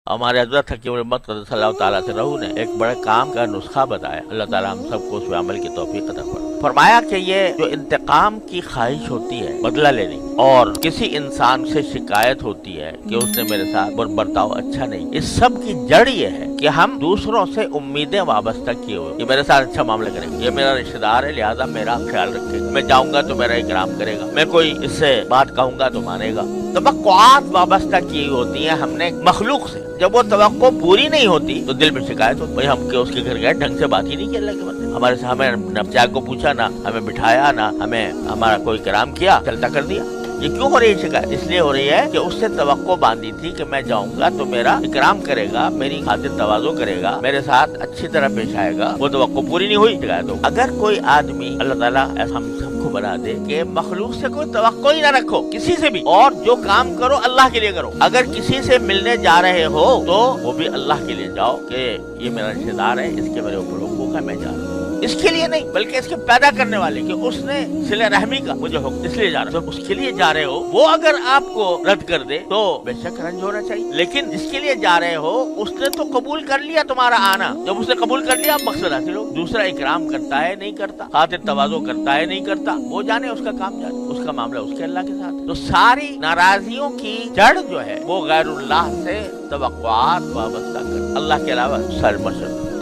ہمارے حضرت حکیم الامت قدس اللہ تعالیٰ سے رہو نے ایک بڑے کام کا نسخہ بتایا۔ اللہ تعالیٰ ہم سب کو اس پہ عمل کی توفیق عطا فرمائے۔ فرمایا کہ یہ جو انتقام کی خواہش ہوتی ہے، بدلہ لینے کی، اور کسی انسان سے شکایت ہوتی ہے کہ اس نے میرے ساتھ برتاؤ اچھا نہیں، اس سب کی جڑ یہ ہے کہ ہم دوسروں سے امیدیں وابستہ کیے ہوئے، یہ میرے ساتھ اچھا معاملہ کرے گا، یہ میرا رشتہ دار ہے لہٰذا میرا خیال رکھے گا، میں جاؤں گا تو میرا اکرام کرے گا، میں کوئی اس سے بات کہوں گا تو مانے گا۔ توقعات وابستہ کی ہوتی ہیں ہم نے مخلوق سے، جب وہ توقع پوری نہیں ہوتی تو دل میں شکایت ہوتی، بھائی ہم اس کے گھر گئے ڈھنگ سے بات ہی نہیں کی اللہ کے بندے، ہمارے سے ہمیں نہ چائے کو پوچھا، نہ ہمیں بٹھایا، نہ ہمیں ہمارا کوئی کرام کیا، چلتا کر دیا۔ یہ کیوں ہو رہی ہے شکایت؟ اس لیے ہو رہی ہے کہ اس سے توقع باندھی تھی کہ میں جاؤں گا تو میرا اکرام کرے گا، میری خاطر تواضع کرے گا، میرے ساتھ اچھی طرح پیش آئے گا، وہ توقع پوری نہیں ہوئی، شکایت ہو۔ اگر کوئی آدمی، اللہ تعالیٰ ہم سب کو بنا دے کہ مخلوق سے کوئی توقع ہی نہ رکھو، کسی سے بھی، اور جو کام کرو اللہ کے لیے کرو۔ اگر کسی سے ملنے جا رہے ہو تو وہ بھی اللہ کے لیے جاؤ کہ یہ میرا رشتہ دار ہے، اس کے میرے اوپر حقوق ہے، میں جا رہا ہوں، اس کے لیے نہیں بلکہ اس کے پیدا کرنے والے کہ اس نے صلہ رحمی کا مجھے حکم، اس لیے جا رہا ہوں، اس کے لیے جا رہے ہو، وہ اگر آپ کو رد کر دے تو بے شک رنج ہونا چاہیے، لیکن جس کے لیے جا رہے ہو اس نے تو قبول کر لیا تمہارا آنا، جب اس نے قبول کر لیا مقصد حاصل ہو۔ دوسرا اکرام کرتا ہے نہیں کرتا، خاطر تواضع کرتا ہے نہیں کرتا، وہ جانے اس کا کام جانے، اس کا معاملہ اس کے اللہ کے ساتھ۔ تو ساری ناراضیوں کی جڑ جو ہے وہ غیر اللہ سے توقعات وابستہ کر، اللہ کے علاوہ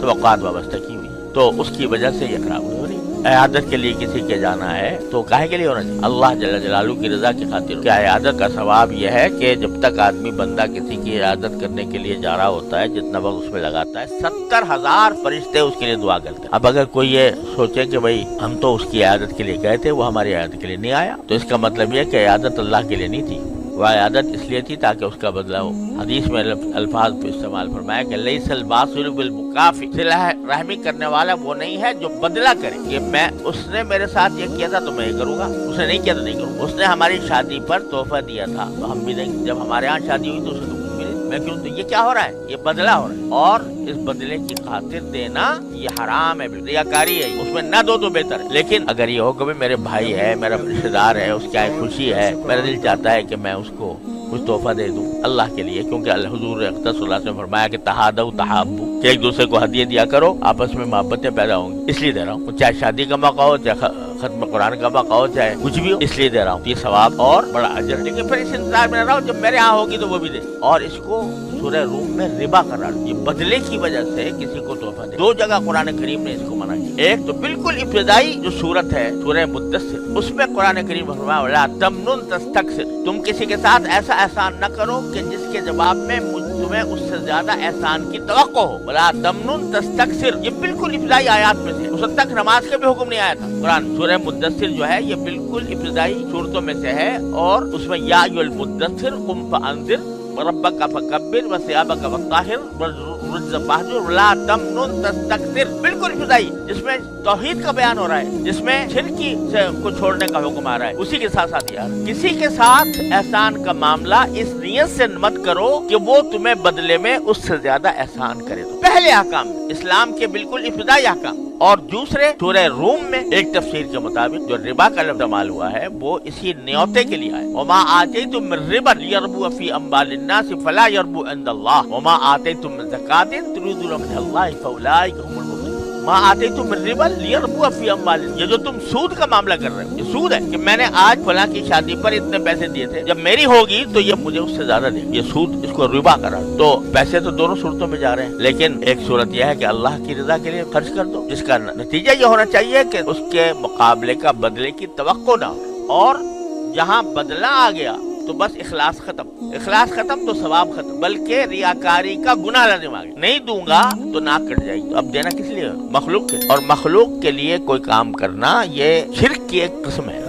توقعات وابستہ کی ہوئی، تو اس کی وجہ سے یہ خراب ہو رہی ہے۔ عیادت کے لیے کسی کے جانا ہے تو کاہے کے لیے ہونا چاہیے؟ اللہ جل جلالہ کی رضا کی خاطر۔ کیا عیادت کا ثواب یہ ہے کہ جب تک آدمی بندہ کسی کی عیادت کرنے کے لیے جا رہا ہوتا ہے، جتنا وقت اس میں لگاتا ہے، 70,000 فرشتے اس کے لیے دعا کرتے ہیں۔ اب اگر کوئی یہ سوچے کہ بھائی ہم تو اس کی عیادت کے لیے گئے تھے، وہ ہماری عیادت کے لیے نہیں آیا، تو اس کا مطلب یہ کہ عیادت اللہ کے لیے نہیں تھی، وہ عیادت اس لیے تھی تاکہ اس کا بدلہ ہو۔ حدیث میں الفاظ پہ استعمال فرمایا کہ لیس الواصل بالمکافئ، صلہ رحمی کرنے والا وہ نہیں ہے جو بدلہ کرے کہ میں اس نے میرے ساتھ یہ کیا تھا تو میں یہ کروں گا، اس نے نہیں کیا تو نہیں کروں گا، اس نے ہماری شادی پر تحفہ دیا تھا تو ہم بھی نہیں، جب ہمارے ہاں شادی ہوئی تو اسے تو کچھ بھی نہیں، میں کیوں؟ تو یہ کیا ہو رہا ہے؟ یہ بدلہ ہو رہا ہے، اور اس بدلے کی خاطر دینا یہ حرام ہے، ریاکاری ہے، اس میں نہ دو تو بہتر ہے۔ لیکن اگر یہ ہو کہ میرے بھائی ہے، میرا رشتہ دار ہے، اس کی خوشی ہے، میرا دل چاہتا ہے کہ میں اس کو کچھ تحفہ دے دوں اللہ کے لیے، کیونکہ حضور اقدس صلی اللہ علیہ وسلم نے فرمایا کہ تہادوا تحابوا، کہ ایک دوسرے کو ہدیے دیا کرو، آپس میں محبتیں پیدا ہوں گی، اس لیے دے رہا ہوں، چاہے شادی کا موقع ہو، چاہے ختم قرآن کا موقع ہو، چاہے کچھ بھی ہو، اس لیے دے رہا ہوں، یہ ثواب اور بڑا اجر۔ لیکن پھر اس انتظار میں رہا ہوں جب میرے ہاں ہوگی تو وہ بھی دے، اور اس کو سورہ روم میں ربا قرار دیا، یہ بدلے کی وجہ سے کسی کو تحفہ دے۔ دو جگہ قرآن کریم نے اس کو منع کیا، ایک تو بالکل ابتدائی جو سورت ہے سورہ مدثر، اس میں قرآن کریم نے فرمایا وَلَا تَمْنُن تَسْتَكْثِرْ، تم کسی کے ساتھ ایسا احسان نہ کرو کہ جس کے جواب میں تمہیں اس سے زیادہ احسان کی توقع ہو۔ وَلَا تَمْنُن تَسْتَكْثِرْ، یہ بالکل ابتدائی آیات میں سے، اس وقت تک نماز کا بھی حکم نہیں آیا تھا۔ قرآن سورہ مدثر جو ہے یہ بالکل ابتدائی صورتوں میں سے ہے، اور اس میں یا ایھا المدثر قم فانذر وربک فکبر وثیابک فطہر والرجز فاہجر ولا تمنن تستکثر، بالکل ابتدائی، جس میں توحید کا بیان ہو رہا ہے، جس میں شرکی سے کو چھوڑنے کا حکم آ رہا ہے، اسی کے ساتھ ساتھ یار کسی کے ساتھ احسان کا معاملہ اس نیت سے مت کرو کہ وہ تمہیں بدلے میں اس سے زیادہ احسان کرے۔ تو پہلے احکام اسلام کے بالکل ابتدائی احکام، اور دوسرے سورہ روم میں ایک تفسیر کے مطابق جو ربا کا لفظ استعمال ہوا ہے وہ اسی نیوتے کے لیے ہے، وما آتیتم من ربا لیربو فی اموال الناس فلا یربو عند اللہ وما آتیتم من زکاۃ تریدون وجہ اللہ فاولئک هم المفلحون۔ ما آتیتم من ربا لیربو فی اموال، یہ جو تم سود کا معاملہ کر رہے ہو، یہ سود ہے کہ میں نے آج فلاں کی شادی پر اتنے پیسے دیے تھے، جب میری ہوگی تو یہ مجھے اس سے زیادہ دے، یہ سود، اس کو ربا کرا۔ تو پیسے تو دونوں صورتوں میں جا رہے ہیں، لیکن ایک صورت یہ ہے کہ اللہ کی رضا کے لیے خرچ کر دو، جس کا نتیجہ یہ ہونا چاہیے کہ اس کے مقابلے کا بدلے کی توقع نہ ہو، اور جہاں بدلہ آ گیا تو بس اخلاص ختم، اخلاص ختم تو ثواب ختم، بلکہ ریاکاری کا گناہ لازم آ گیا، نہیں دوں گا تو ناک کٹ جائے گی۔ تو اب دینا کس لیے؟ مخلوق کے، اور مخلوق کے لیے کوئی کام کرنا یہ شرک کی ایک قسم ہے۔